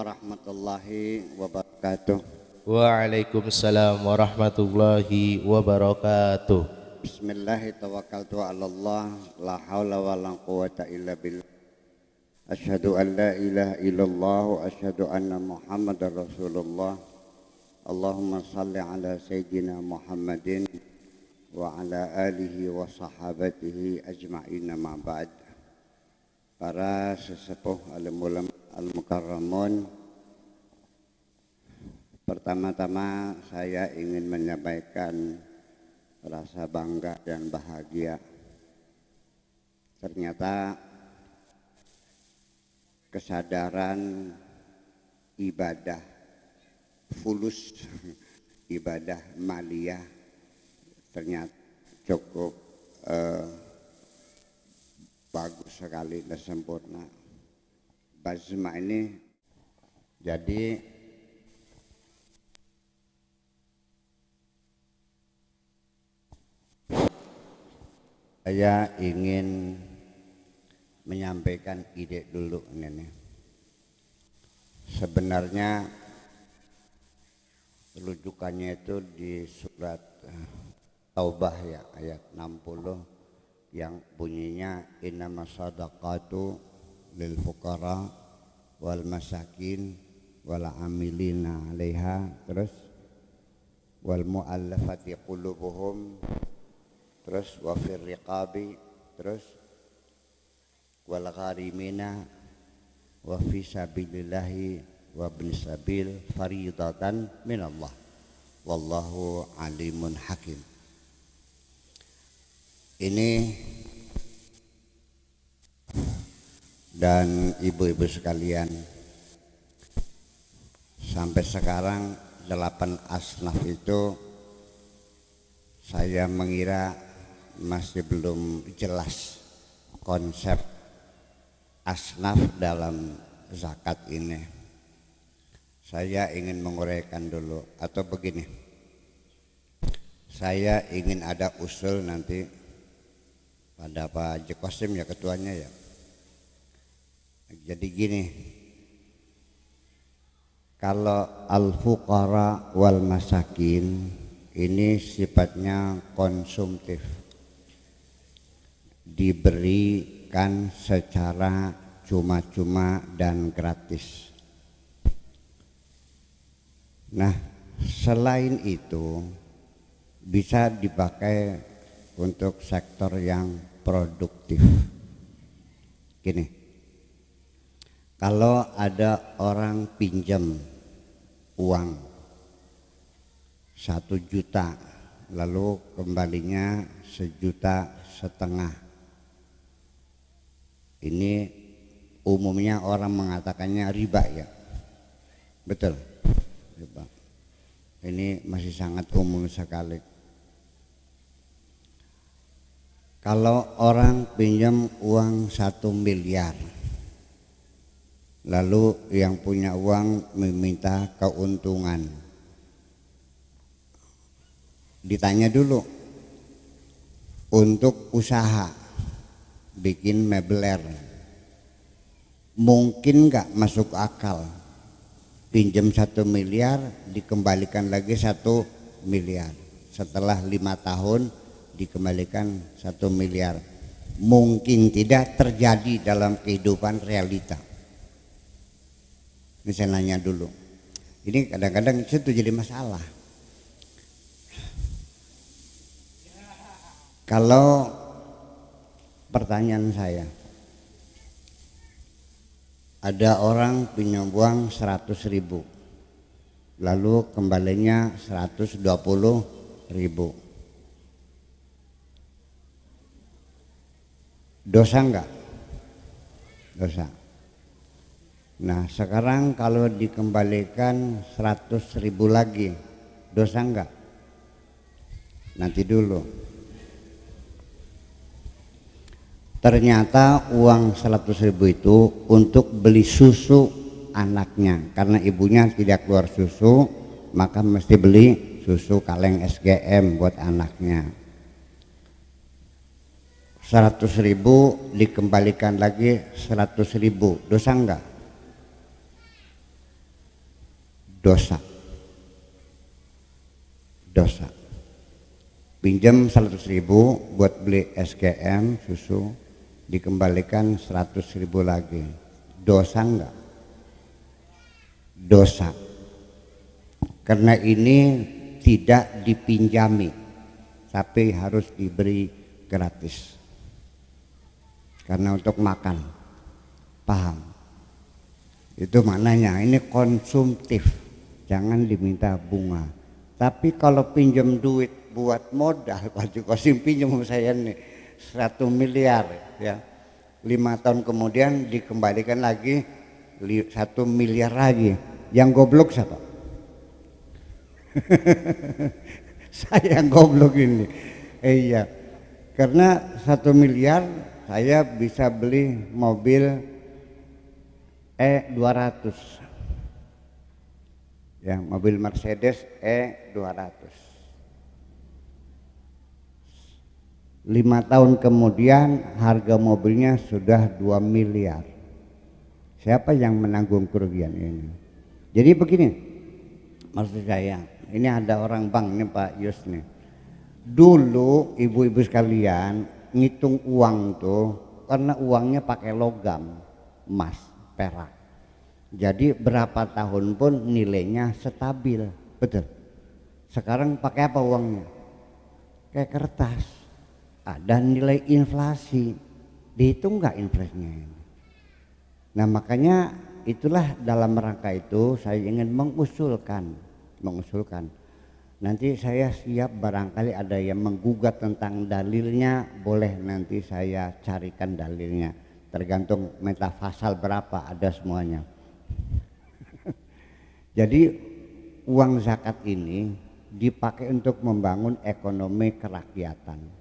warahmatullahi wabarakatuh. Waalaikumsalam warahmatullahi wabarakatuh. Bismillahirrahmanirrahim. La haula wa la quwata illa billah. Asyhadu an la ilaha illallah wa asyhadu anna Muhammadar Rasulullah. Allahumma salli ala sayyidina Muhammadin wa ala alihi wa sahabatihi ajma'in, ma ba'd. Para sesepuh alim ulama al-mukarramun, pertama-tama saya ingin menyampaikan rasa bangga dan bahagia. Ternyata kesadaran ibadah fulus, ibadah maliyah ternyata cukup bagus sekali dan sempurna. Bazma ini jadi saya ingin menyampaikan ide dulu ini. Sebenarnya rujukannya itu di surat Taubah ya, ayat 60 yang bunyinya innamas shadaqatu lil fuqara wal masakin wal amilina 'alaiha, terus wal mu'allafati qulubuhum, terus wa fir riqabi, terus wal gharimina wa fi sabilillahi wa ibn sabil faridatan minallah wallahu alimun hakim. Ini dan ibu-ibu sekalian, sampai sekarang 8 asnaf itu saya mengira masih belum jelas konsep asnaf dalam zakat ini. Saya ingin menguraikan dulu, atau begini, saya ingin ada usul nanti pada Pak Haji Qasim ya, ketuanya ya. Jadi gini, kalau al-fuqara wal masakin ini sifatnya konsumtif, diberikan secara cuma-cuma dan gratis. Nah, selain itu bisa dipakai untuk sektor yang produktif. Gini, kalau ada orang pinjam uang 1 juta lalu kembalinya 1,5 juta, ini umumnya orang mengatakannya riba ya, betul, riba. Ini masih sangat umum sekali. Kalau orang pinjam uang 1 miliar, lalu yang punya uang meminta keuntungan, ditanya dulu, untuk usaha bikin mebeler mungkin nggak masuk akal pinjam 1 miliar dikembalikan lagi 1 miliar, setelah 5 tahun dikembalikan 1 miliar. Mungkin tidak terjadi dalam kehidupan realita. Ini saya nanya dulu. Ini kadang-kadang itu jadi masalah. Kalau pertanyaan saya, ada orang pinjam uang 100.000 lalu kembalinya 120.000, dosa enggak? Dosa. Nah sekarang kalau dikembalikan 100.000 lagi, dosa enggak? Nanti dulu. Ternyata uang 100.000 itu untuk beli susu anaknya, karena ibunya tidak keluar susu, maka mesti beli susu kaleng SGM buat anaknya. 100.000 dikembalikan lagi 100.000, dosa enggak? dosa. Dosa. Pinjam 100.000 buat beli SGM susu, dikembalikan 100.000 lagi. Dosa enggak? Dosa. Karena ini tidak dipinjami, tapi harus diberi gratis. Karena untuk makan, paham? Itu maknanya, ini konsumtif, jangan diminta bunga. Tapi kalau pinjam duit buat modal, Pak Kosim pinjam sama saya nih 1 miliar ya, 5 tahun kemudian dikembalikan lagi 1 miliar lagi. Yang goblok siapa? Saya yang goblok ini. Iya, karena 1 miliar saya bisa beli mobil E200 ya, mobil Mercedes E200. 5 tahun kemudian harga mobilnya sudah 2 miliar. Siapa yang menanggung kerugian ini? Jadi begini, maksud saya, ini ada orang bank nih Pak Yus nih. Dulu ibu-ibu sekalian ngitung uang tuh, karena uangnya pakai logam, emas, perak. Jadi berapa tahun pun nilainya stabil, betul. Sekarang pakai apa uangnya? Kayak kertas. Ada nilai inflasi, dihitung nggak inflasinya ini? Nah makanya itulah dalam rangka itu saya ingin mengusulkan. Nanti saya siap, barangkali ada yang menggugat tentang dalilnya, boleh nanti saya carikan dalilnya. Tergantung metafasal berapa, ada semuanya. Jadi uang zakat ini dipakai untuk membangun ekonomi kerakyatan.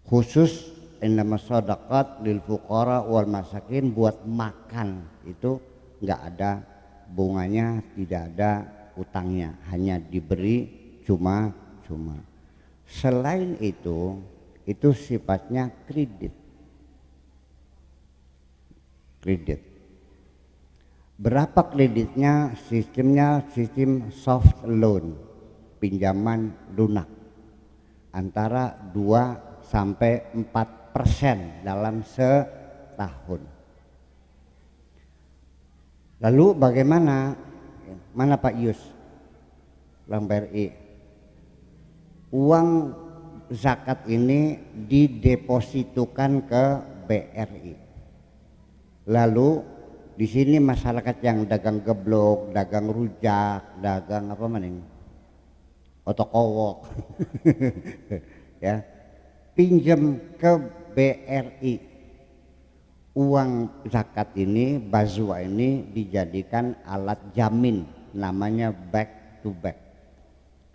Khusus innamas shadaqat lil fuqara wal masakin, buat makan itu nggak ada bunganya, tidak ada utangnya, hanya diberi cuma-cuma. Selain itu sifatnya kredit. Berapa kreditnya? Sistemnya sistem soft loan, pinjaman lunak, antara 2-4% dalam setahun. Lalu bagaimana? Mana Pak Yus? Bank BRI. Uang zakat ini didepositukan ke BRI. Lalu di sini masyarakat yang dagang geblok, dagang rujak, dagang apa maning, otokowok, ya, pinjam ke BRI. Uang zakat ini, bazwa ini dijadikan alat jamin, namanya back to back,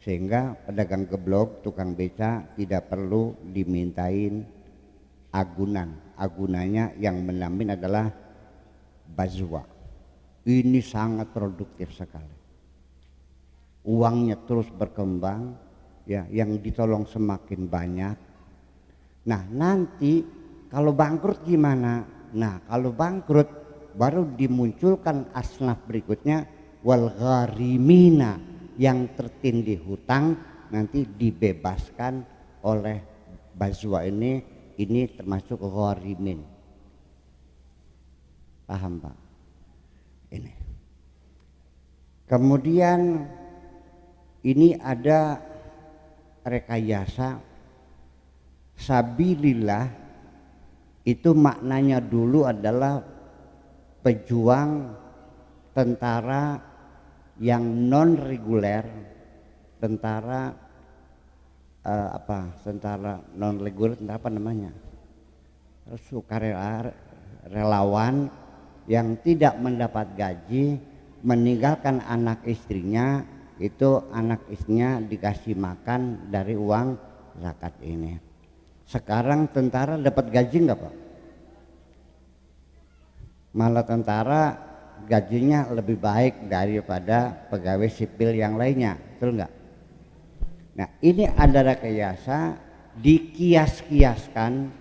sehingga pedagang geblok, tukang beca tidak perlu dimintain agunannya yang menjamin adalah bazwa. Ini sangat produktif sekali, uangnya terus berkembang ya, yang ditolong semakin banyak. Nah nanti kalau bangkrut gimana? Nah kalau bangkrut baru dimunculkan asnaf berikutnya, wal gharimina, yang tertindih hutang nanti dibebaskan oleh bazwa ini termasuk gharimin. Paham Pak? Ini. Kemudian ini ada rekayasa sabilillah. Itu maknanya dulu adalah pejuang tentara yang non reguler, tentara tentara non reguler, tentara apa namanya, sukarela, relawan yang tidak mendapat gaji, meninggalkan anak istrinya, itu anak istrinya dikasih makan dari uang zakat ini. Sekarang tentara dapat gaji enggak Pak? Malah tentara gajinya lebih baik daripada pegawai sipil yang lainnya, betul enggak? Nah ini ada rekayasa, dikias-kiaskan,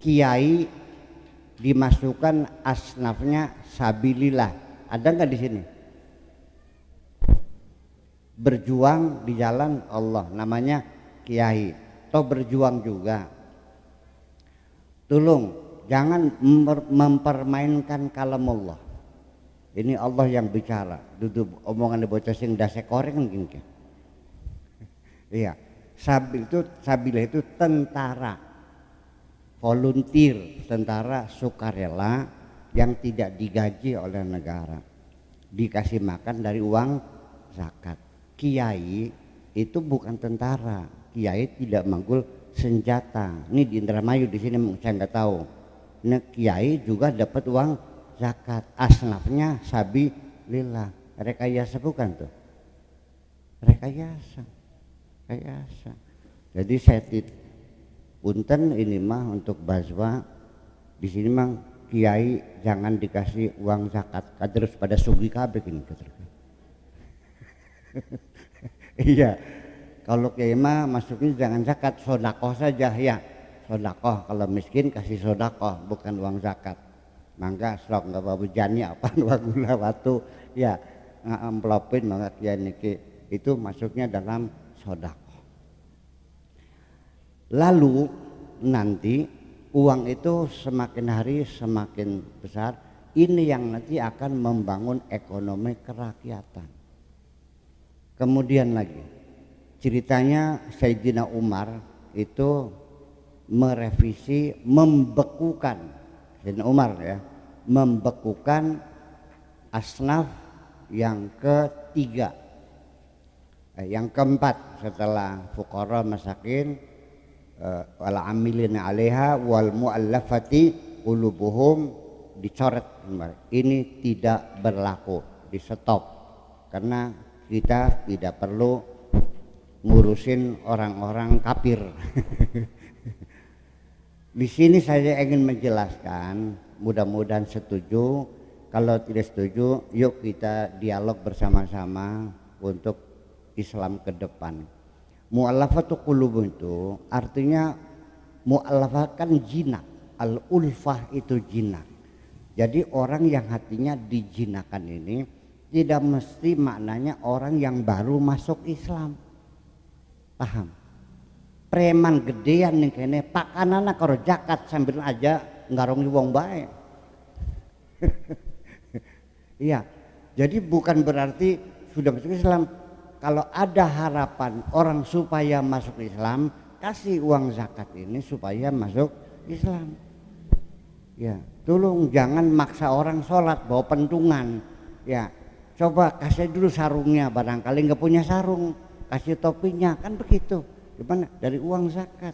kiai dimasukkan asnafnya sabilillah. Ada enggak di sini? berjuang di jalan Allah, namanya kiai. Toh berjuang juga. Tolong jangan mempermainkan kalam Allah. Ini Allah yang bicara. Duduk omongan bocah sing dase koreng gini. Iya. Sabila itu tentara, volunteer, tentara sukarela yang tidak digaji oleh negara, dikasih makan dari uang zakat. Kiai itu bukan tentara, kiai tidak manggul senjata. Ini di Indramayu di sini saya nggak tahu. Nah, kiai juga dapat uang zakat, asnafnya sabi lillah. Rekayasa bukan tuh? Rekayasa. Jadi saya punten ini mah untuk Bazwa di sini mah kiai jangan dikasih uang zakat, terus pada sugi kabeh ini. Iya, kalau kiai mah masuknya jangan zakat, sodakoh saja ya. Sodakoh, kalau miskin kasih sodakoh, bukan uang zakat. Mangga sok nggak bawa jani apa uang gula batu ya ngamplopin mangga kiai niki itu masuknya dalam sodakoh. Lalu nanti uang itu semakin hari semakin besar, ini yang nanti akan membangun ekonomi kerakyatan. Kemudian lagi ceritanya Sayyidina Umar itu merevisi, membekukan, Sayyidina Umar ya, membekukan asnaf yang ketiga, yang keempat setelah fuqara masakin, wal amilina 'alaiha wal mu'allafati qulubuhum, dicoret. Ini tidak berlaku, di stop, karena kita tidak perlu ngurusin orang-orang kafir. Di sini saya ingin menjelaskan, mudah-mudahan setuju. Kalau tidak setuju, yuk kita dialog bersama-sama untuk Islam ke depan. Mu'allafatu qulubun itu artinya mu'allafah kan jinak, al-ulfah itu jinak. Jadi orang yang hatinya dijinakan ini tidak mesti maknanya orang yang baru masuk Islam. Paham? Preman gedean nih kene pakanana karo zakat sambil aja ngarongi wong bae. Iya. Jadi bukan berarti sudah masuk Islam. Kalau ada harapan orang supaya masuk Islam, kasih uang zakat ini supaya masuk Islam. Ya, tolong jangan maksa orang sholat bawa pentungan. Ya, coba kasih dulu sarungnya, barangkali nggak punya sarung, kasih topinya, kan begitu. Gimana? Dari uang zakat.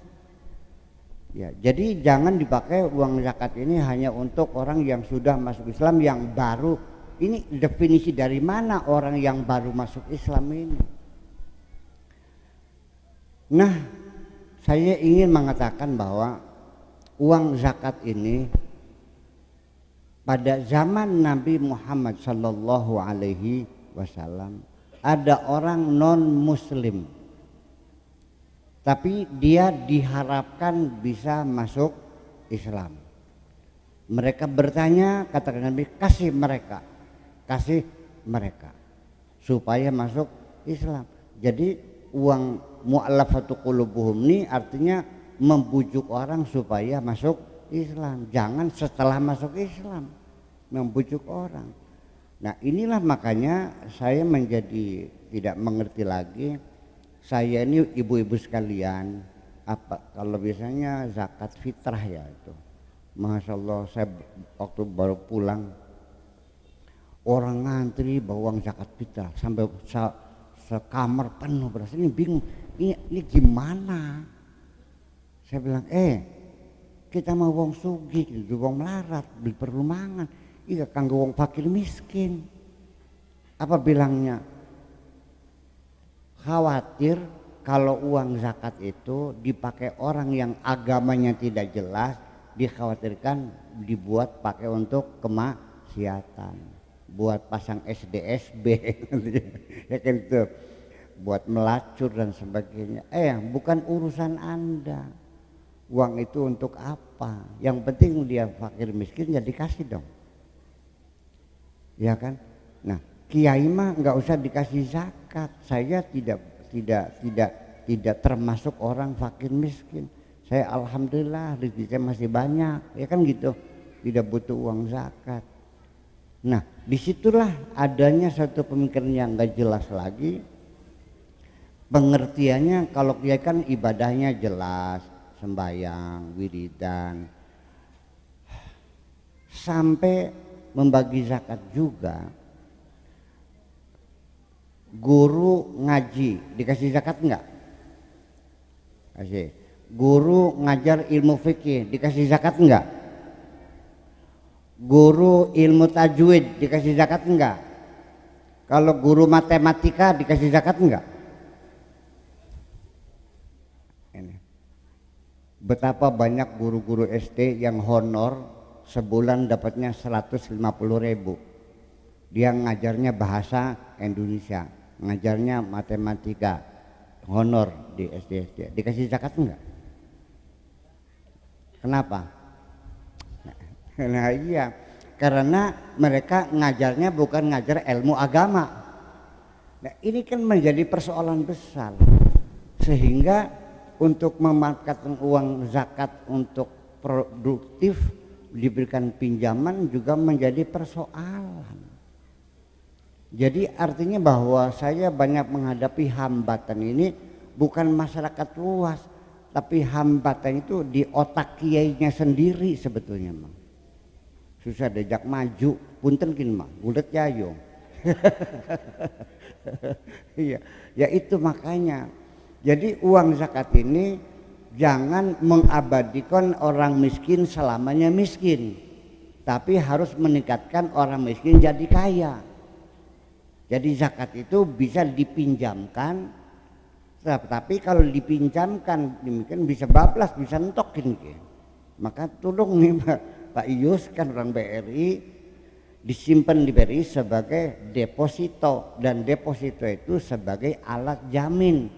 Ya, jadi jangan dipakai uang zakat ini hanya untuk orang yang sudah masuk Islam, yang baru. Ini definisi dari mana orang yang baru masuk Islam ini? Nah, saya ingin mengatakan bahwa uang zakat ini pada zaman Nabi Muhammad sallallahu alaihi wasallam ada orang non muslim, tapi dia diharapkan bisa masuk Islam. Mereka bertanya, katakan Nabi, kasih mereka supaya masuk Islam. Jadi uang mu'allafatu qulubuhum ini artinya membujuk orang supaya masuk Islam, jangan setelah masuk Islam membujuk orang. Nah, inilah makanya saya menjadi tidak mengerti lagi. Saya ini ibu-ibu sekalian, apa kalau biasanya zakat fitrah ya itu, Masya Allah, saya waktu baru pulang orang ngantri bawa uang zakat fitrah sampai sekamar penuh beras. Ini bingung, ini gimana? Saya bilang, kita mau wong sugih, wong melarat, beli perlu mangan. Iya kanggo wong fakir miskin. Apa bilangnya? Khawatir kalau uang zakat itu dipakai orang yang agamanya tidak jelas, dikhawatirkan dibuat pakai untuk kemaksiatan. Buat pasang SDSB ya kan itu, buat melacur dan sebagainya. Bukan urusan Anda. Uang itu untuk apa? Yang penting dia fakir miskin ya dikasih dong, ya kan? Nah, kiai mah nggak usah dikasih zakat. Saya tidak termasuk orang fakir miskin. Saya alhamdulillah rezeki saya masih banyak, ya kan gitu. Tidak butuh uang zakat. Nah, disitulah adanya satu pemikiran yang nggak jelas lagi. Pengertiannya kalau kiai kan ibadahnya jelas, sembahyang, wiridan, sampai membagi zakat juga. Guru ngaji dikasih zakat enggak? Kasih. Guru ngajar ilmu fikih dikasih zakat enggak? Guru ilmu tajwid dikasih zakat enggak? Kalau guru matematika dikasih zakat enggak? Ini. Betapa banyak guru-guru SD yang honor sebulan dapatnya 150.000. Dia ngajarnya bahasa Indonesia, ngajarnya matematika, honor di SD. Dikasih zakat enggak? Kenapa? Nah iya, karena mereka ngajarnya bukan ngajar ilmu agama. Nah ini kan menjadi persoalan besar, sehingga untuk memanfaatkan uang zakat untuk produktif diberikan pinjaman juga menjadi persoalan. Jadi artinya bahwa saya banyak menghadapi hambatan ini bukan masyarakat luas, tapi hambatan itu di otak kiainya sendiri sebetulnya mah. Susah diajak maju, punten kin mah, bulet jayo. Iya, ya itu makanya. Jadi uang zakat ini jangan mengabadikan orang miskin selamanya miskin, tapi harus meningkatkan orang miskin jadi kaya. Jadi zakat itu bisa dipinjamkan, tapi kalau dipinjamkan demikian bisa bablas, bisa entokin. Maka tolong nih Pak Ius kan orang BRI, disimpan di BRI sebagai deposito, dan deposito itu sebagai alat jamin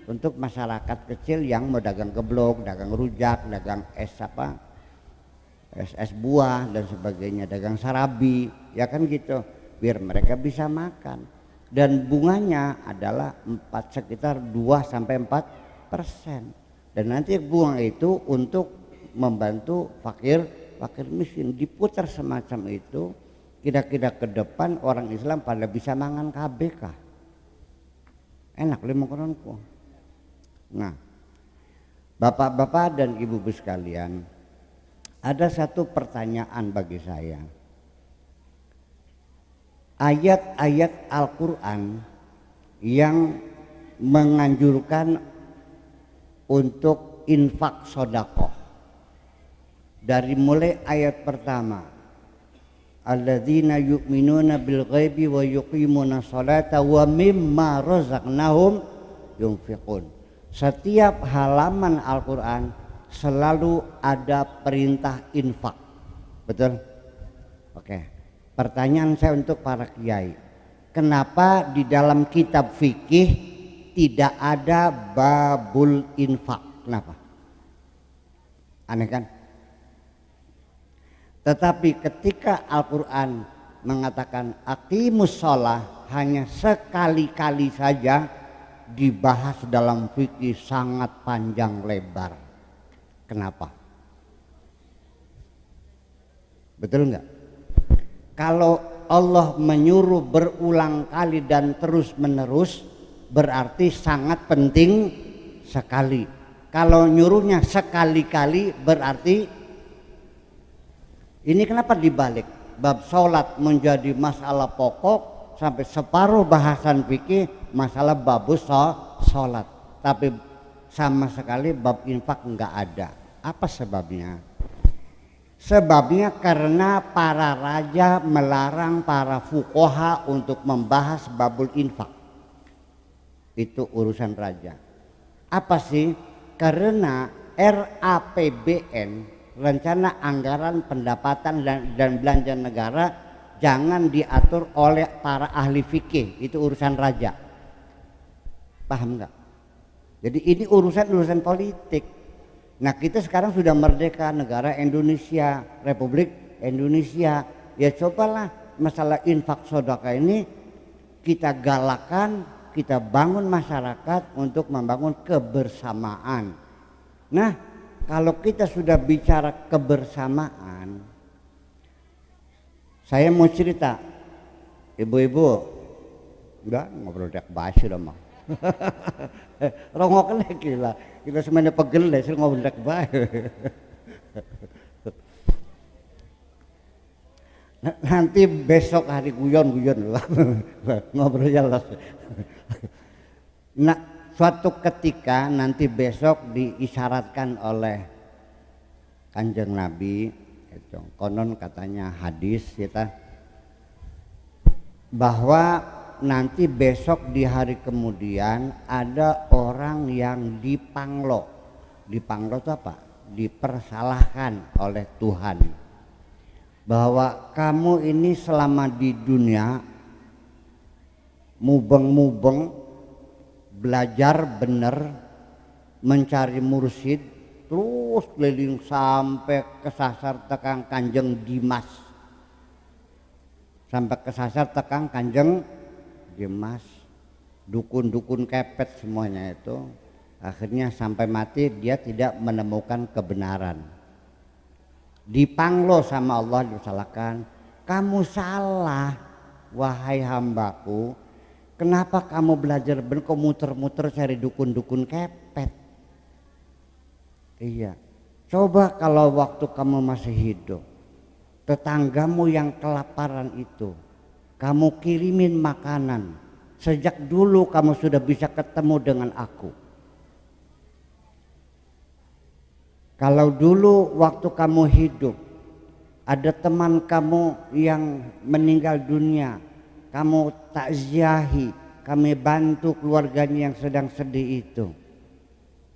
untuk masyarakat kecil yang mau dagang geblok, dagang rujak, dagang es buah dan sebagainya, dagang sarabi, ya kan gitu, biar mereka bisa makan. Dan bunganya adalah sekitar 2-4%. Dan nanti bunga itu untuk membantu fakir miskin, diputar semacam itu. Kira-kira ke depan orang Islam pada bisa mangan KBK. Enak lima koronku. Nah, bapak-bapak dan ibu-ibu sekalian, ada satu pertanyaan bagi saya. Ayat-ayat Al-Quran yang menganjurkan untuk infak sodakoh, dari mulai ayat pertama, alladzina yu'minuna bil ghaibi wa yuqimuna sholata wa mimma razaqnahum yunfiqun. Setiap halaman Al-Quran selalu ada perintah infak. Betul? Oke. Pertanyaan saya untuk para kiai, kenapa di dalam kitab fikih tidak ada babul infak? Kenapa? Aneh kan? Tetapi ketika Al-Quran mengatakan aqimus sholah, hanya sekali-kali saja dibahas dalam fikih sangat panjang lebar. Kenapa? Betul enggak? Kalau Allah menyuruh berulang kali dan terus menerus, berarti sangat penting sekali. Kalau nyuruhnya sekali-kali berarti ini kenapa dibalik? Bab sholat menjadi masalah pokok sampai separuh bahasan fikih masalah babus sholat, tapi sama sekali bab infak enggak ada. Apa sebabnya? Sebabnya karena para raja melarang para fuqaha untuk membahas babul infak. Itu urusan raja. Apa sih? Karena RAPBN, rencana anggaran pendapatan dan belanja negara, jangan diatur oleh para ahli fikih. Itu urusan raja. Paham enggak? Jadi ini urusan politik. Nah kita sekarang sudah merdeka, negara Indonesia, Republik Indonesia. Ya cobalah masalah infak sedekah ini kita galakan, kita bangun masyarakat untuk membangun kebersamaan. Nah, kalau kita sudah bicara kebersamaan, saya mau cerita, ibu-ibu, enggak ngobrol dek basi dong mah. Rongok gila, kita semuanya pegel deh, sih ngobrol dek basi. Nanti besok hari guyon lah ngobrol jelas. Nah, suatu ketika nanti besok diisyaratkan oleh Kanjeng Nabi, itu konon katanya hadis kita, bahwa nanti besok di hari kemudian ada orang yang dipanglo. Dipanglo itu apa? Dipersalahkan oleh Tuhan. Bahwa kamu ini selama di dunia mubeng-mubeng, belajar bener, mencari mursyid, terus keliling sampai kesasar tekang Kanjeng Dimas, sampai kesasar tekang Kanjeng Dimas, dukun-dukun kepet semuanya itu, akhirnya sampai mati dia tidak menemukan kebenaran. Dipanglo sama Allah, disalahkan, kamu salah wahai hambaku, kenapa kamu belajar bener kok muter-muter cari dukun-dukun kepet. Iya, coba kalau waktu kamu masih hidup, tetanggamu yang kelaparan itu kamu kirimin makanan. Sejak dulu kamu sudah bisa ketemu dengan aku. Kalau dulu waktu kamu hidup ada teman kamu yang meninggal dunia, kamu takziahi, kami bantu keluarganya yang sedang sedih itu.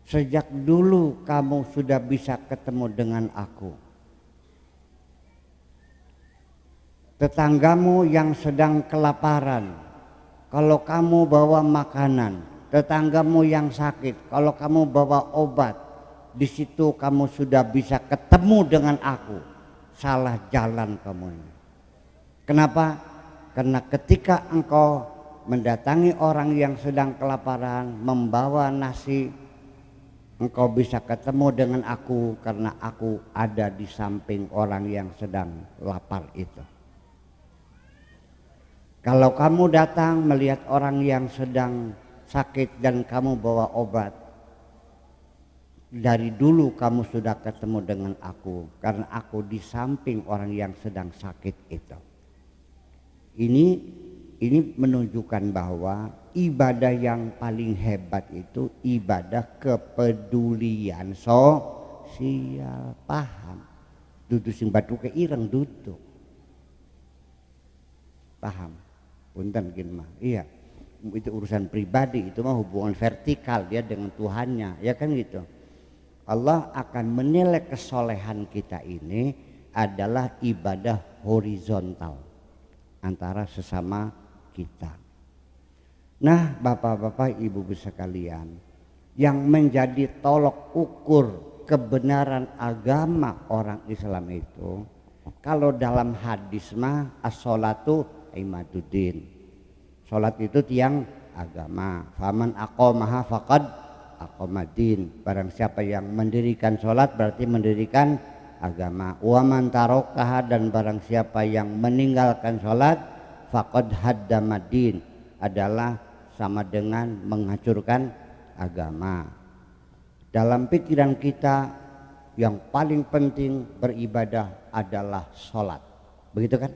Sejak dulu kamu sudah bisa ketemu dengan aku. Tetanggamu yang sedang kelaparan, kalau kamu bawa makanan. Tetanggamu yang sakit, kalau kamu bawa obat, di situ kamu sudah bisa ketemu dengan aku. Salah jalan kamu ini. Kenapa? Karena ketika engkau mendatangi orang yang sedang kelaparan, membawa nasi, engkau bisa ketemu dengan aku karena aku ada di samping orang yang sedang lapar itu. Kalau kamu datang melihat orang yang sedang sakit dan kamu bawa obat, dari dulu kamu sudah ketemu dengan aku karena aku di samping orang yang sedang sakit itu. Ini menunjukkan bahwa ibadah yang paling hebat itu ibadah kepedulian sosial. Paham? Dudu sing batu ke ireng duduk. Paham? Punten gini mah. Iya. Itu urusan pribadi, itu mah hubungan vertikal dia dengan Tuhannya, ya kan gitu. Allah akan menilai kesolehan kita ini adalah ibadah horizontal antara sesama kita. Nah, bapak-bapak, ibu-ibu sekalian, yang menjadi tolok ukur kebenaran agama orang Islam itu, kalau dalam hadis mah as-sholatu imaduddin. Salat itu tiang agama. Faman aqamaha faqad aqamadin. Barang siapa yang mendirikan salat berarti mendirikan agama. Wa man tarakaha, dan barang siapa yang meninggalkan salat faqad haddamadin, adalah sama dengan menghancurkan agama. Dalam pikiran kita yang paling penting beribadah adalah salat. Begitu kan?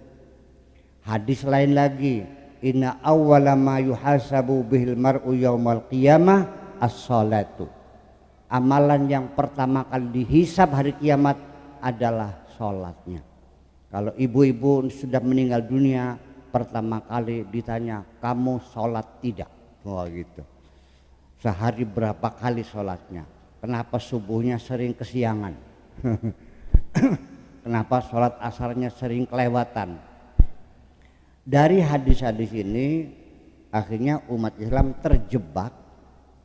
Hadis lain lagi, inna awwala ma yuhasabu bihil mar'u yaumal qiyamah as-salatu. Amalan yang pertama kali dihisab hari kiamat adalah sholatnya. Kalau ibu-ibu sudah meninggal dunia, pertama kali ditanya, kamu sholat tidak? Wah gitu. Sehari berapa kali sholatnya? Kenapa subuhnya sering kesiangan? Kenapa sholat asarnya sering kelewatan? Dari hadis-hadis ini akhirnya umat Islam terjebak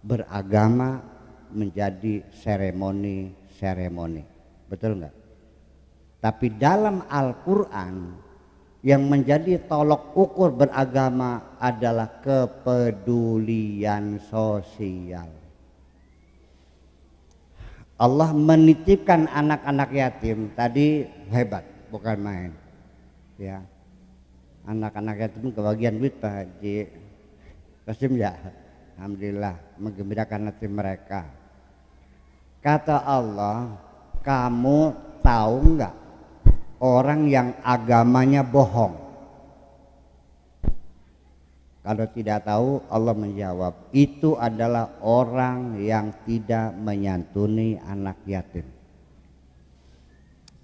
beragama menjadi seremoni-seremoni. Betul enggak? Tapi dalam Al-Quran Yang menjadi tolok ukur beragama adalah kepedulian sosial. Allah menitipkan anak-anak yatim tadi hebat, bukan main. Ya, anak-anak yatim kebagian duit Pak Haji Kasim ya. Alhamdulillah menggembirakan hati mereka. Kata Allah, kamu tahu nggak orang yang agamanya bohong? Kalau tidak tahu, Allah menjawab, itu adalah orang yang tidak menyantuni anak yatim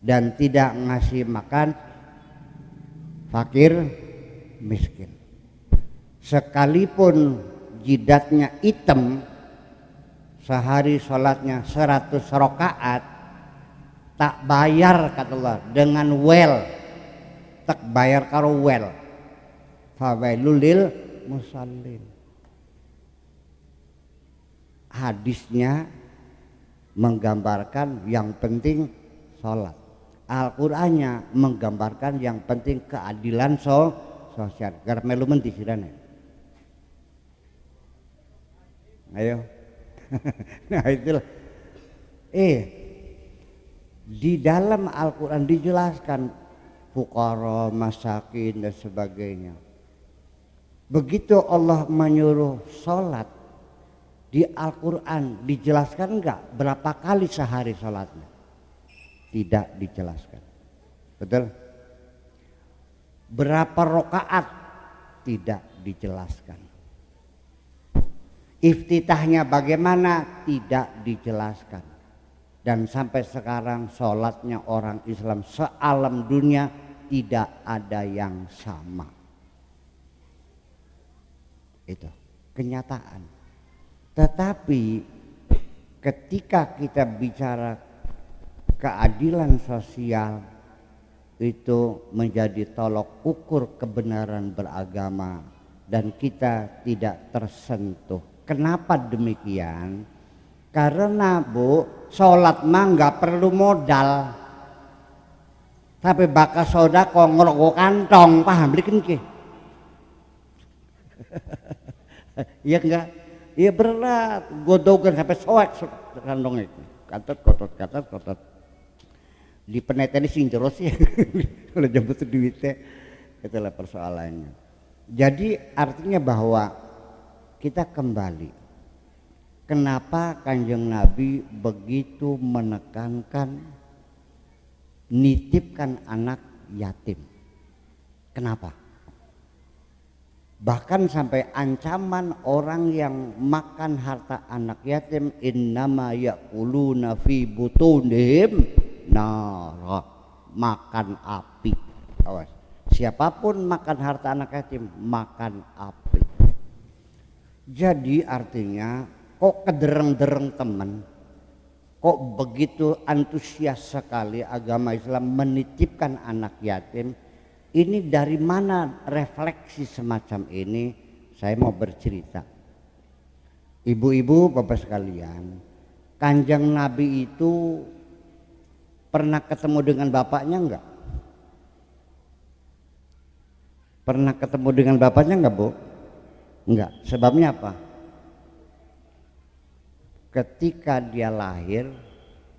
dan tidak ngasih makan fakir miskin. Sekalipun jidatnya hitam, sehari sholatnya 100 rakaat, tak bayar kata Allah dengan well, tak bayar karo well. Fawailul lil musallin. Hadisnya menggambarkan yang penting sholat. Al-Qur'annya menggambarkan yang penting keadilan sosial. Garap melu menti sirane. Ayo. Nah itulah. Di dalam Al-Qur'an dijelaskan fuqara, masakin dan sebagainya. Begitu Allah menyuruh sholat di Al-Quran dijelaskan enggak berapa kali sehari sholatnya? Tidak dijelaskan. Betul? Berapa rakaat? Tidak dijelaskan. Iftitahnya bagaimana? Tidak dijelaskan. Dan sampai sekarang sholatnya orang Islam sealam dunia tidak ada yang sama. Itu kenyataan. Tetapi ketika kita bicara keadilan sosial, itu menjadi tolok ukur kebenaran beragama dan kita tidak tersentuh. Kenapa demikian? Karena Bu, sholat mah nggak perlu modal, tapi bakal sodako ngerokok kantong, paham belikan ke? Iya enggak? Iya berat, godogan sampai soek kantong itu, katot. Di peneteni sing terus ya, kalau jemput duitnya, itulah persoalannya. Jadi artinya bahwa kita kembali, kenapa Kanjeng Nabi begitu menekankan nitipkan anak yatim? Kenapa? Bahkan sampai ancaman orang yang makan harta anak yatim, innama ya'kuluna fi butunihim nar, makan api. Awas, siapapun makan harta anak yatim makan api. Jadi artinya kok kedereng-dereng teman, kok begitu antusias sekali agama Islam menitipkan anak yatim. Ini dari mana refleksi semacam ini? Saya mau bercerita. Ibu-ibu, bapak sekalian, Kanjeng Nabi itu pernah ketemu dengan bapaknya enggak? Pernah ketemu dengan bapaknya enggak, Bu? Enggak. Sebabnya apa? Ketika dia lahir,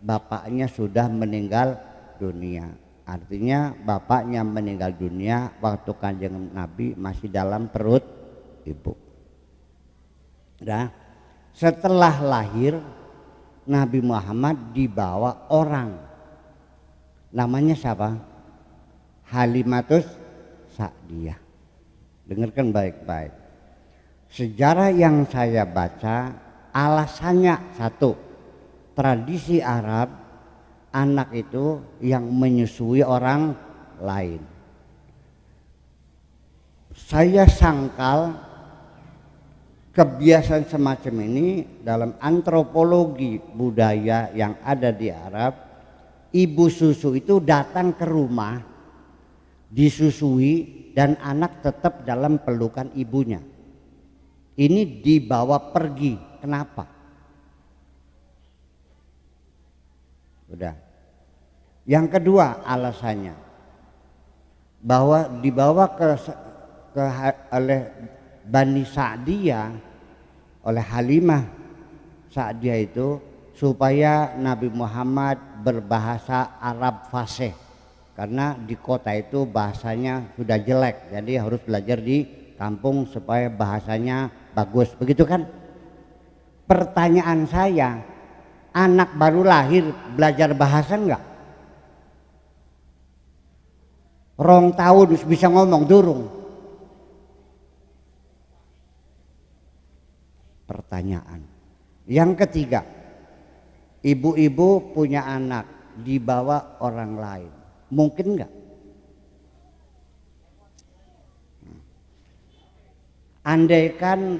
bapaknya sudah meninggal dunia. Artinya bapaknya meninggal dunia waktu Kanjeng Nabi masih dalam perut ibu. Nah, setelah lahir Nabi Muhammad dibawa orang. Namanya siapa? Halimatus Sa'diyah. Dengarkan baik-baik. Sejarah yang saya baca alasannya satu, tradisi Arab, anak itu yang menyusui orang lain. Saya sangkal kebiasaan semacam ini dalam antropologi budaya yang ada di Arab. Ibu susu itu datang ke rumah, disusui dan anak tetap dalam pelukan ibunya. Ini dibawa pergi. Kenapa? Udah. Yang kedua alasannya, bahwa dibawa oleh Bani Sa'diyah, oleh Halimah Sa'diyah itu, supaya Nabi Muhammad berbahasa Arab fasih, karena di kota itu bahasanya sudah jelek, jadi harus belajar di kampung supaya bahasanya bagus, begitu kan? Pertanyaan saya, anak baru lahir belajar bahasa enggak? Rong tahun bisa ngomong durung? Pertanyaan. Yang ketiga, ibu-ibu punya anak dibawa orang lain, mungkin enggak? Andaikan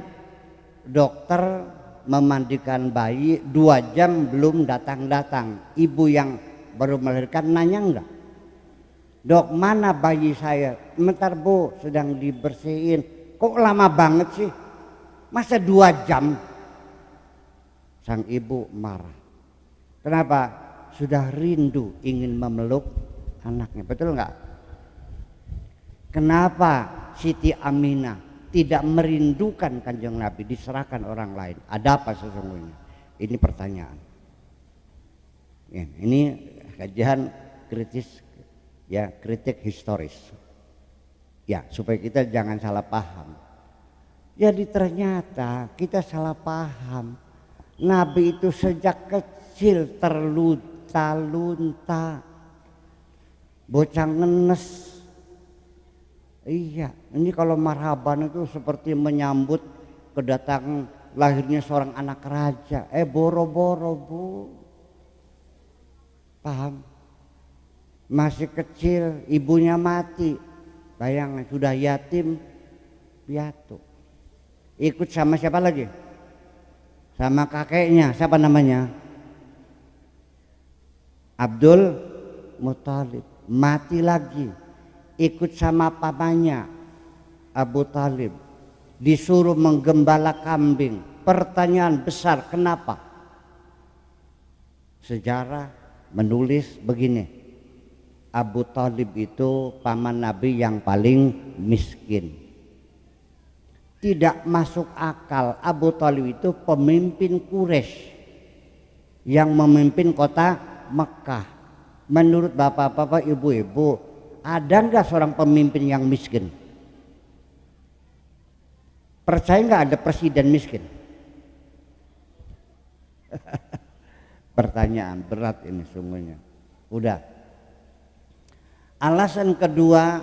dokter memandikan bayi 2 jam belum datang-datang, ibu yang baru melahirkan nanya enggak? Dok, mana bayi saya? Bentar Bu, sedang dibersihin. Kok lama banget sih? Masa 2 jam? Sang ibu marah. Kenapa? Sudah rindu ingin memeluk anaknya, betul enggak? Kenapa Siti Aminah tidak merindukan Kanjeng Nabi, diserahkan orang lain? Ada apa sesungguhnya? Ini pertanyaan. Ya, ini kajian kritis, ya, kritik historis, ya, supaya kita jangan salah paham. Jadi ternyata kita salah paham. Nabi itu sejak kecil terlunta-lunta, bocah ngenes. Iya, ini kalau marhaban itu seperti menyambut kedatangan lahirnya seorang anak raja. Boro-boro Bu, paham? Masih kecil ibunya mati, bayangkan, sudah yatim piatu. Ikut sama siapa lagi? Sama kakeknya, siapa namanya? Abdul Muthalib. Mati lagi, ikut sama pamannya Abu Talib, disuruh menggembala kambing. Pertanyaan besar, kenapa? Sejarah menulis begini, Abu Talib itu paman Nabi yang paling miskin. Tidak masuk akal, Abu Talib itu pemimpin Quraisy yang memimpin kota Mekah. Menurut bapak-bapak, ibu-ibu, ada nggak seorang pemimpin yang miskin? Percaya nggak ada presiden miskin? Pertanyaan berat ini sungguhnya. Udah. Alasan kedua,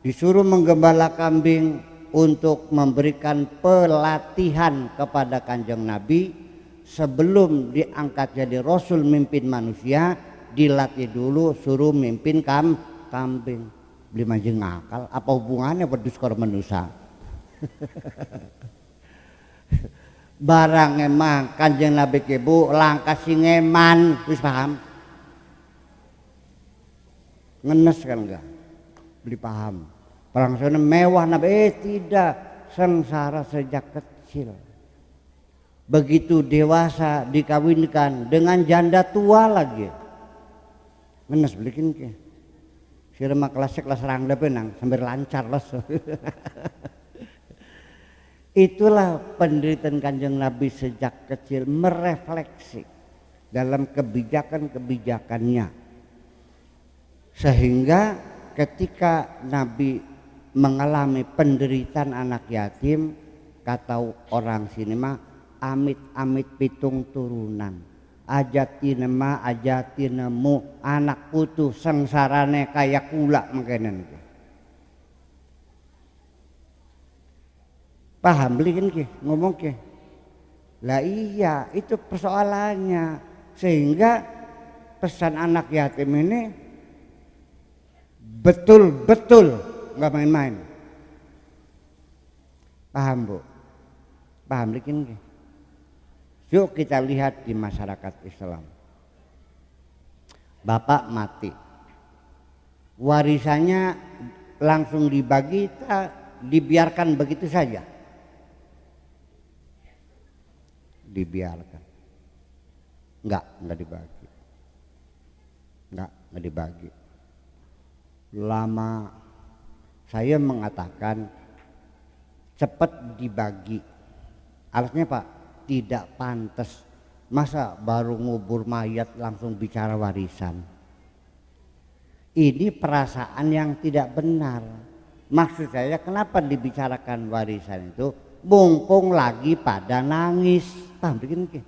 disuruh menggembala kambing untuk memberikan pelatihan kepada Kanjeng Nabi. Sebelum diangkat jadi Rasul mimpin manusia, dilatih dulu suruh mimpin kambing. Beli manjing ngakal, apa hubungannya wedhus karo manusia? Barang emang Kanjeng Nabi kebu langkah singeman, wis paham? Ngenes kan enggak? Beli paham. Perang sana mewah Nabi, tidak, sengsara sejak kecil. Begitu dewasa dikawinkan dengan janda tua lagi. Ngenes belikin ke. Sirma kelas rangda penang sambil lancar los. Itulah penderitaan Kanjeng Nabi sejak kecil, merefleksi dalam kebijakan-kebijakannya. Sehingga ketika Nabi mengalami penderitaan anak yatim, kata orang sini mah amit-amit pitung turunan, ajatinemu anak putu sengsarane kayak kula mengkenen. Paham beliin ke ngomong ke? Lah iya, itu persoalannya. Sehingga pesan anak yatim ini betul-betul nggak main-main. Paham Bu? Paham bikin ke? Yuk kita lihat di masyarakat Islam. Bapak mati, warisannya langsung dibagi, dibiarkan begitu saja? Dibiarkan. Enggak dibagi. Enggak dibagi. Lama saya mengatakan cepat dibagi. Alasannya Pak, tidak pantas. Masa baru ngubur mayat langsung bicara warisan? Ini perasaan yang tidak benar. Maksud saya kenapa dibicarakan warisan itu mumpung lagi pada nangis. Paham begini?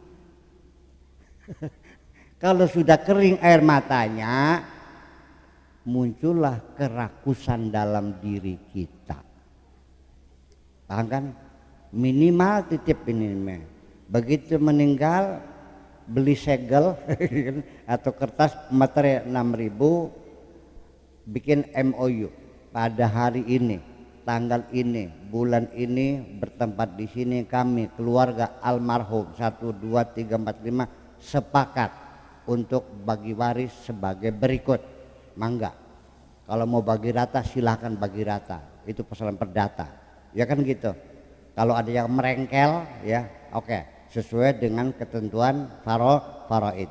Kalau sudah kering air matanya, muncullah kerakusan dalam diri kita. Paham kan? Minimal titip ini. Begitu meninggal beli segel atau kertas materai 6.000, bikin MOU pada hari ini, tanggal ini, bulan ini bertempat di sini kami keluarga almarhum 1 2 3 4 5 sepakat untuk bagi waris sebagai berikut. Mangga. Kalau mau bagi rata silahkan bagi rata. Itu persoalan perdata. Ya kan gitu. Kalau ada yang merengkel ya oke, sesuai dengan ketentuan faraid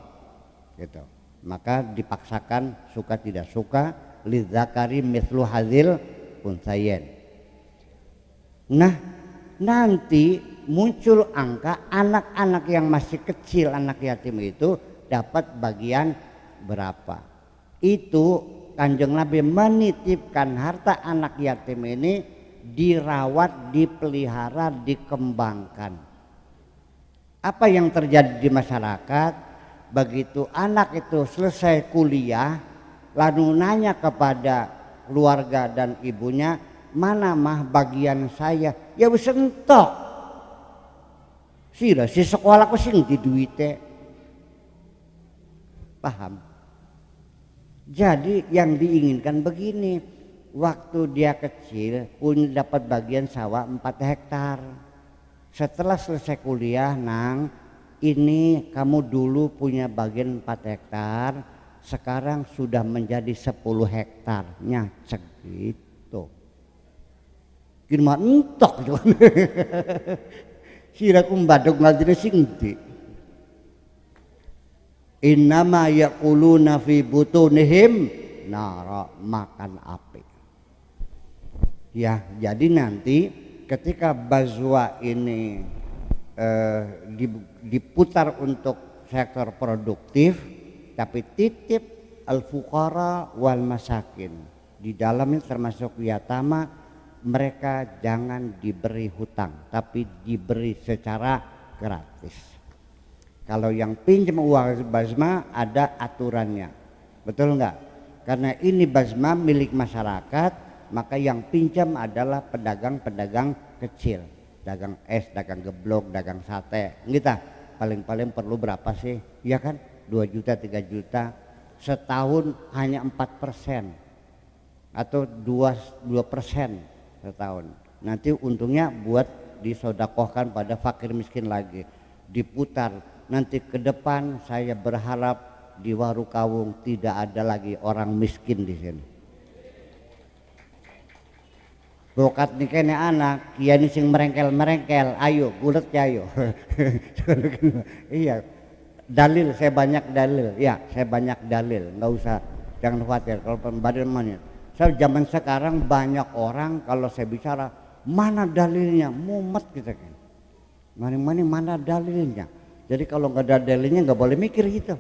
gitu. Maka dipaksakan suka tidak suka, lidzakari mithlu hadzil untsayain. Nah, nanti muncul angka anak-anak yang masih kecil, anak yatim itu dapat bagian berapa. Itu Kanjeng Nabi menitipkan harta anak yatim ini dirawat, dipelihara, dikembangkan. Apa yang terjadi di masyarakat, begitu anak itu selesai kuliah lalu nanya kepada keluarga dan ibunya, mana mah bagian saya? Ya wis entok. Si sekolah ku sing di duite. Paham? Jadi yang diinginkan begini, waktu dia kecil pun dapat bagian sawah 4 hektar. Setelah selesai kuliah, nang, ini kamu dulu punya bagian 4 hektar, sekarang sudah menjadi 10 hektar. Nyacek gitu. Gimana entok gitu. Siraku mbaduk ngajine sing ndi. Innama yaquluna fi butunihim nara, makan api. Ya, jadi nanti ketika bazwa ini diputar untuk sektor produktif, tapi titip al-fuqara wal masakin. Di dalamnya termasuk yatama, mereka jangan diberi hutang, tapi diberi secara gratis. Kalau yang pinjam uang bazma ada aturannya, betul enggak? Karena ini bazma milik masyarakat, maka yang pinjam adalah pedagang-pedagang kecil, dagang es, dagang geblok, dagang sate. Kita paling-paling perlu berapa sih? Ya kan? 2 juta, 3 juta, setahun hanya 4% atau 2% setahun. Nanti untungnya buat disodakohkan pada fakir miskin lagi, diputar. Nanti ke depan saya berharap di Warukawung tidak ada lagi orang miskin di sini. Bokat nih kene anak, kiai sing merengkel, ayo bulet ya ayo. Iya, dalil saya banyak dalil, ya saya banyak dalil, nggak usah, jangan khawatir kalau pembadalnya. Saya zaman sekarang banyak orang kalau saya bicara mana dalilnya, mumet kita kan. Mana dalilnya. Jadi kalau nggak ada dalilnya nggak boleh mikir gitu.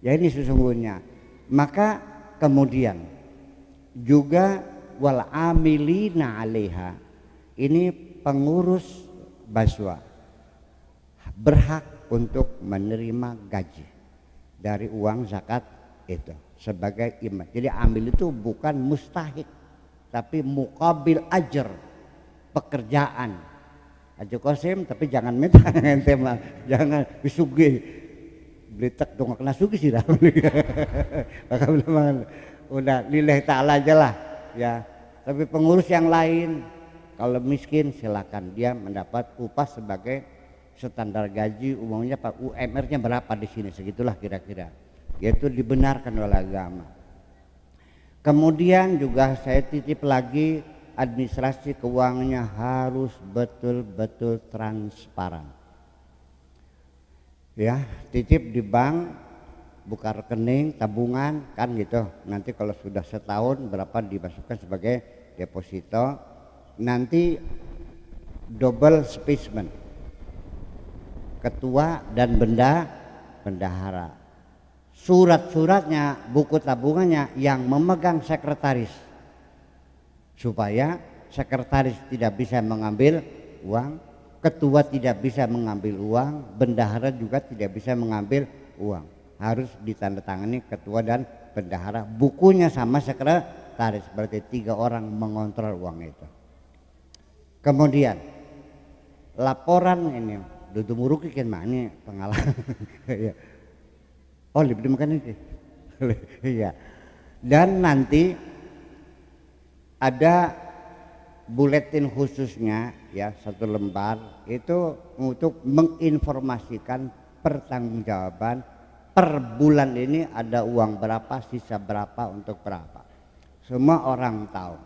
Ya ini sesungguhnya. Maka kemudian juga wal amilina 'alaiha, ini pengurus bazwa berhak untuk menerima gaji dari uang zakat itu sebagai imam. Jadi amil itu bukan mustahik, tapi muqabil ajar, pekerjaan. Ajo kosim, tapi jangan minta ente mah, jangan bisugi beli tek dong kena sugi sih dah. Udah lillahi ta'ala aja lah ya. Tapi pengurus yang lain kalau miskin silakan dia mendapat upah sebagai standar gaji umumnya Pak, UMR-nya berapa di sini, segitulah kira-kira. Yaitu dibenarkan oleh agama. Kemudian juga saya titip lagi, administrasi keuangannya harus betul-betul transparan. Ya, titip di bank buka rekening, tabungan kan gitu. Nanti kalau sudah setahun berapa dimasukkan sebagai deposito. Nanti double specimen, ketua dan bendahara. Surat-suratnya, buku tabungannya yang memegang sekretaris, supaya sekretaris tidak bisa mengambil uang, ketua tidak bisa mengambil uang, bendahara juga tidak bisa mengambil uang. Harus ditandatangani ketua dan bendahara, bukunya sama sekretaris, berarti 3 orang mengontrol uang itu. Kemudian laporan ini dudu muruki kan mana pengalaman. Oh lebih makan ini. Iya. Dan nanti ada buletin khususnya ya, 1 lembar itu untuk menginformasikan pertanggungjawaban per bulan ini ada uang berapa, sisa berapa, untuk berapa. Semua orang tahu.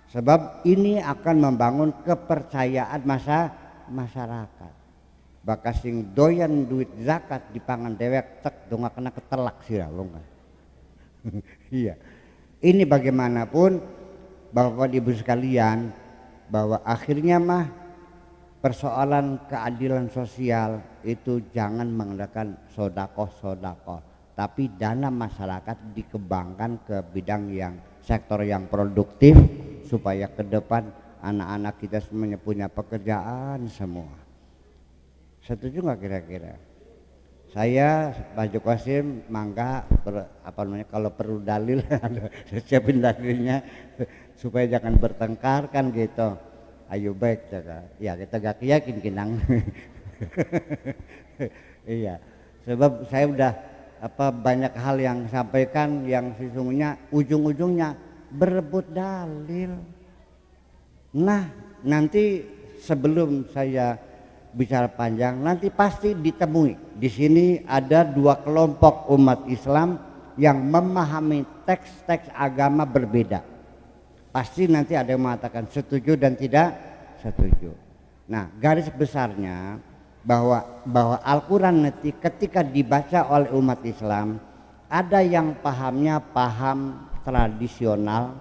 Sebab ini akan membangun kepercayaan masyarakat. Bakal sing doyan duit zakat di pangan dewek tek dong kena ketelak sih lo kan. Iya. Ini bagaimanapun Bapak Ibu sekalian, bahwa akhirnya mah persoalan keadilan sosial itu jangan mengandalkan sodakoh, tapi dana masyarakat dikembangkan ke bidang yang sektor yang produktif supaya ke depan anak-anak kita semuanya punya pekerjaan semua. Setuju nggak kira-kira? Saya Pak Joko Qasim mangga kalau perlu dalil saya siapin dalilnya supaya jangan bertengkar kan gitu. Ayo baik ya, kita gak yakin kinang. Iya, sebab saya udah banyak hal yang sampaikan yang sesungguhnya ujung-ujungnya berebut dalil. Nah nanti sebelum saya bicara panjang, nanti pasti ditemui di sini ada 2 kelompok umat Islam yang memahami teks-teks agama berbeda. Pasti nanti ada yang mengatakan setuju dan tidak setuju. Nah garis besarnya bahwa Al-Quran ketika dibaca oleh umat Islam, ada yang pahamnya paham tradisional,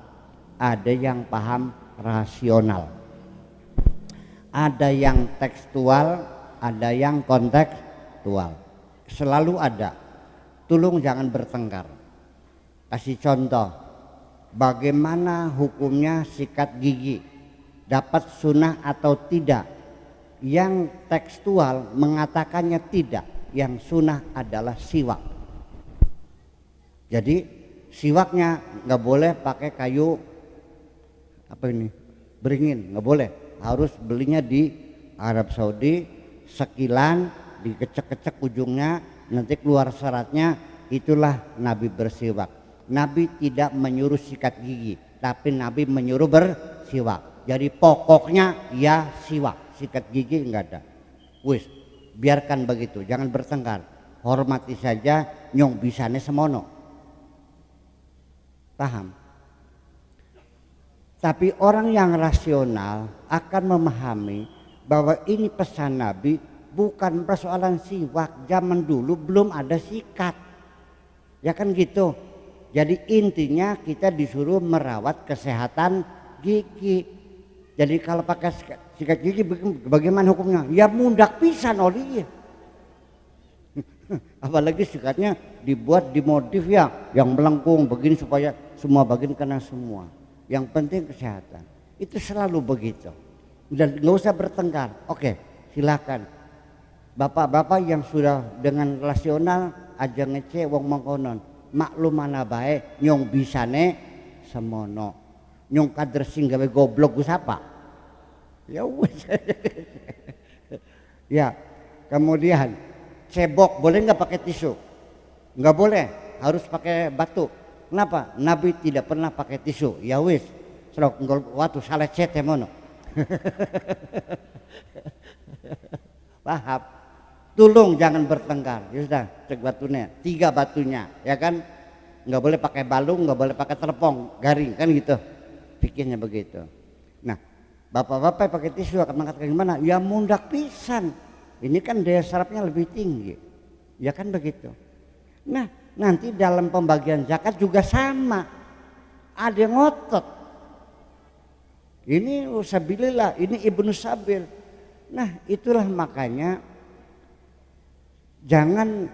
ada yang paham rasional, ada yang tekstual, ada yang kontekstual. Selalu ada. Tolong jangan bertengkar. Kasih contoh, bagaimana hukumnya sikat gigi, dapat sunnah atau tidak. Yang tekstual mengatakannya tidak, yang sunnah adalah siwak. Jadi siwaknya nggak boleh pakai kayu beringin, nggak boleh. Harus belinya di Arab Saudi, sekilan dikecek-kecek ujungnya, nanti keluar seratnya, itulah Nabi bersiwak. Nabi tidak menyuruh sikat gigi, tapi Nabi menyuruh bersiwak. Jadi pokoknya ya siwak, sikat gigi enggak ada. Wis, biarkan begitu, jangan bertengkar. Hormati saja, nyong bisane semono. Paham? Tapi orang yang rasional akan memahami bahwa ini pesan Nabi bukan persoalan siwak. Zaman dulu belum ada sikat, ya kan gitu. Jadi intinya kita disuruh merawat kesehatan gigi. Jadi kalau pakai sikat gigi bagaimana hukumnya? Ya mundak pisan oli. Apalagi sikatnya dibuat dimodif ya, yang melengkung begini supaya semua bagian kena semua. Yang penting kesehatan, itu selalu begitu. Dan nggak usah bertengkar. Oke, silakan. Bapak-bapak yang sudah dengan rasional aja ngece wong mengkonon. Maklum mana baik nyong bisane semono. Nyong kader sing gawe goblok gus apa? Ya wes. Ya, kemudian cebok boleh nggak pakai tisu? Nggak boleh, harus pakai batu. Kenapa? Nabi tidak pernah pakai tisu. Ya wis, selok waktu salah cete mono. Paham? Tolong jangan bertengkar. Ya sudah, cek batunya, 3 batunya, ya kan? Nggak boleh pakai balung, nggak boleh pakai terpong, garing kan gitu. Pikirnya begitu. Nah, bapak-bapak pakai tisu akan mengatakan gimana? Ya mundak pisan. Ini kan daya sarafnya lebih tinggi. Ya kan begitu. Nah, nanti dalam pembagian zakat juga sama, ada yang ngotot. Ini usabilillah, ini ibnu sabil. Nah itulah makanya jangan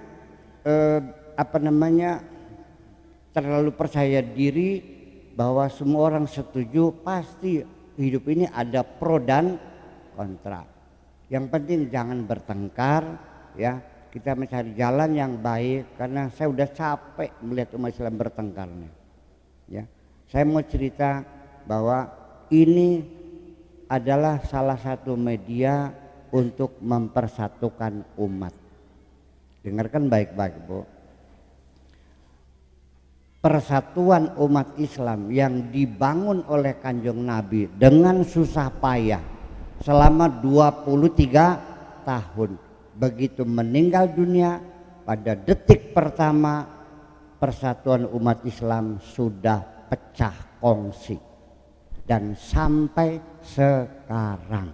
terlalu percaya diri bahwa semua orang setuju. Pasti hidup ini ada pro dan kontra. Yang penting jangan bertengkar, ya. Kita mencari jalan yang baik, karena saya udah capek melihat umat Islam bertengkar nih. Ya, saya mau cerita bahwa ini adalah salah satu media untuk mempersatukan umat. Dengarkan baik-baik, Bu. Persatuan umat Islam yang dibangun oleh Kanjeng Nabi dengan susah payah selama 23 tahun. Begitu meninggal dunia, pada detik pertama persatuan umat Islam sudah pecah kongsi. Dan sampai sekarang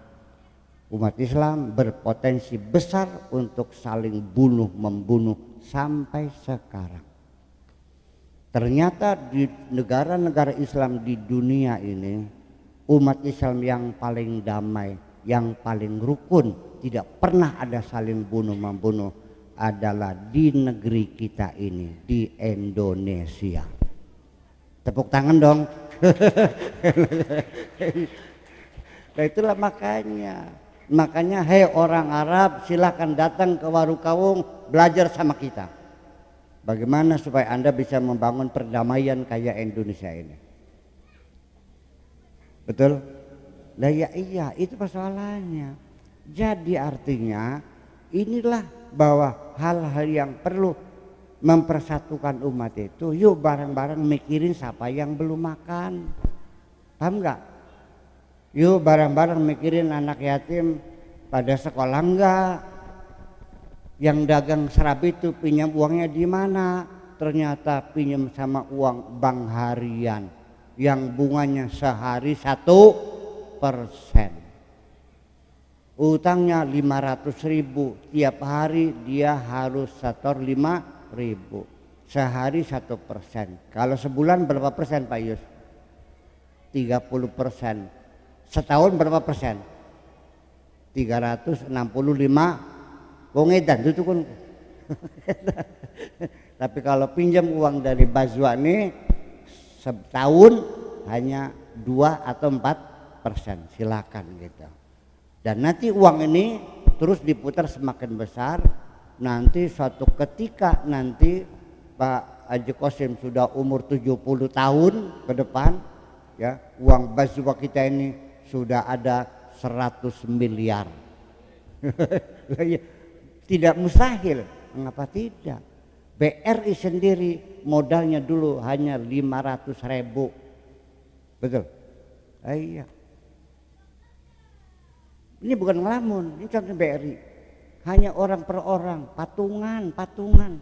umat Islam berpotensi besar untuk saling bunuh-membunuh sampai sekarang. Ternyata di negara-negara Islam di dunia ini, umat Islam yang paling damai, yang paling rukun, tidak pernah ada saling bunuh-membunuh adalah di negeri kita ini, di Indonesia. Tepuk tangan dong. Nah itulah makanya hei orang Arab, silakan datang ke Warukawung, belajar sama kita bagaimana supaya Anda bisa membangun perdamaian kayak Indonesia ini. Betul? Nah ya iya, itu persoalannya. Jadi artinya inilah bahwa hal-hal yang perlu mempersatukan umat itu, yuk bareng-bareng mikirin siapa yang belum makan. Paham nggak? Yuk bareng-bareng mikirin anak yatim pada sekolah enggak, yang dagang serabi itu pinjam uangnya di mana, ternyata pinjam sama uang bank harian yang bunganya sehari 1%, utangnya 500.000, tiap hari dia harus setor 5.000, sehari 1%. Kalau sebulan berapa persen Pak Yus? 30%. Setahun berapa persen? 365. Wong edan itu kan. Tapi kalau pinjam uang dari Bazwa ini setahun hanya 2 atau 4%, silakan gitu. Dan nanti uang ini terus diputar semakin besar. Nanti suatu ketika nanti Pak Haji Qasim sudah umur 70 tahun ke depan, ya, uang Bazwa kita ini sudah ada 100 miliar. Tidak mustahil, mengapa tidak? BRI sendiri modalnya dulu hanya 500.000, betul? Iya. Ini bukan ngelamun, ini contoh BRI. Hanya orang per orang, patungan.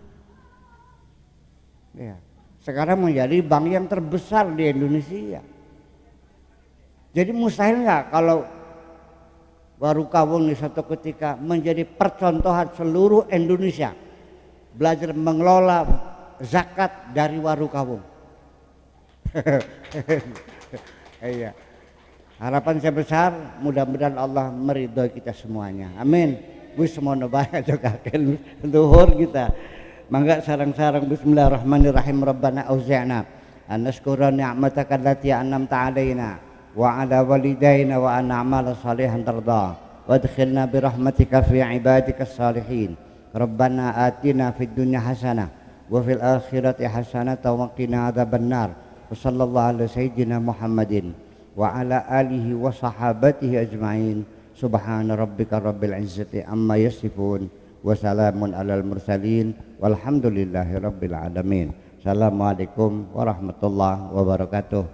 Ya. Sekarang menjadi bank yang terbesar di Indonesia. Jadi mustahil nggak kalau Warukawung di suatu ketika menjadi percontohan seluruh Indonesia, belajar mengelola zakat dari Warukawung. Iya. Harapan saya besar, mudah-mudahan Allah meridhoi kita semuanya. Amin. Wis semono bae jogaken luhur kita. Mangga sareng-sareng bismillahirrahmanirrahim. Rabbana auzi'na an nashkura ni'mataka allati an'amta 'alaina wa 'ala walidayna wa an na'mala salihan tarda wa adkhilna bi rahmatika fi 'ibadikas salihin. Rabbana atina fid dunya hasanah wa fil akhirati hasanah wa qina adzabannar. Wa sallallahu ala sayyidina Muhammadin wa ala alihi wa sahabatihi ajma'in. Subhana rabbika rabbil izzati amma yasifun wa salamun alal mursalin walhamdulillahi rabbil alamin. Assalamualaikum warahmatullahi wabarakatuh.